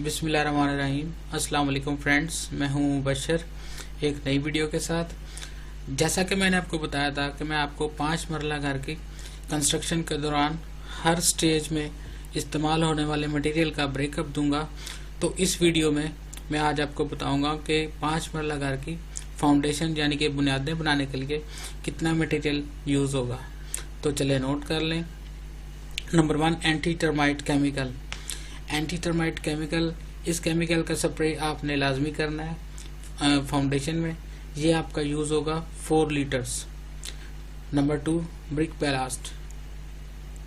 बिस्मिल्लाहिर्रहमानिर्रहीम। अस्सलाम वालेकुम फ्रेंड्स, मैं हूं मुबशर एक नई वीडियो के साथ। जैसा कि मैंने आपको बताया था कि मैं आपको 5 मरला घर की कंस्ट्रक्शन के दौरान हर स्टेज में इस्तेमाल होने वाले मटेरियल का ब्रेकअप दूंगा। तो इस वीडियो में मैं आज आपको बताऊंगा कि 5 मरला घर की फाउंडेशन यानी कि बुनियादें बनाने के लिए कितना मटेरियल यूज़ होगा। तो चले नोट कर लें। Number 1, anti termite chemical. Anti termite chemical, इस केमिकल का स्प्रे आपने लाजमी करना है फाउंडेशन में। ये आपका यूज़ होगा 4 litres. Number 2, brick ballast.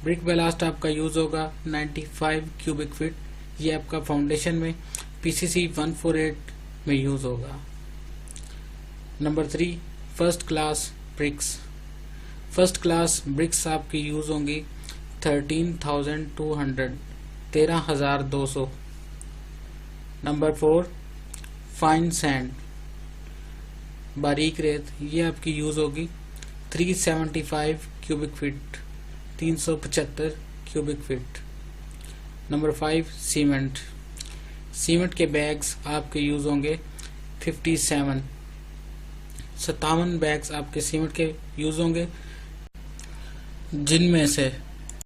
Brick ballast आपका यूज़ होगा 95 क्यूबिक फीट। ये आपका फाउंडेशन में PCC 148 में यूज़ होगा। Number 3, first class BRICS. First class BRICS आपकी यूज़ होंगी 13,200 13,200। नंबर 4, फाइन सैंड बारीक रेत। ये आपकी यूज़ होगी 375 cubic feet 375 cubic feet. Number 5, cement. Cement के बैग्स आपके यूज़ होंगे 57 बैग्स आपके सीमेंट के यूज़ होंगे, जिनमें से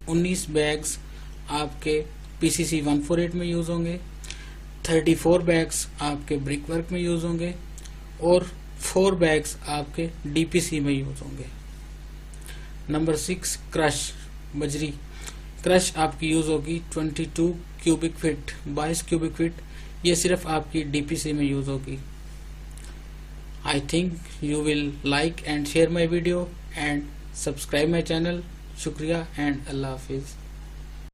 19 बैग्स आपके PCC 148 में यूज़ होंगे, 34 बैग्स आपके ब्रिक वर्क में यूज़ होंगे और 4 बैग्स आपके DPC में यूज़ होंगे। नंबर 6, क्रश बजरी। क्रश आपकी यूज़ होगी 22 क्यूबिक फीट 22 क्यूबिक फीट। ये सिर्फ आपकी DPC में यूज़ होगी। I think you will like and share my video and subscribe my channel. शुक्रिया एंड अल्लाह हाफिज़।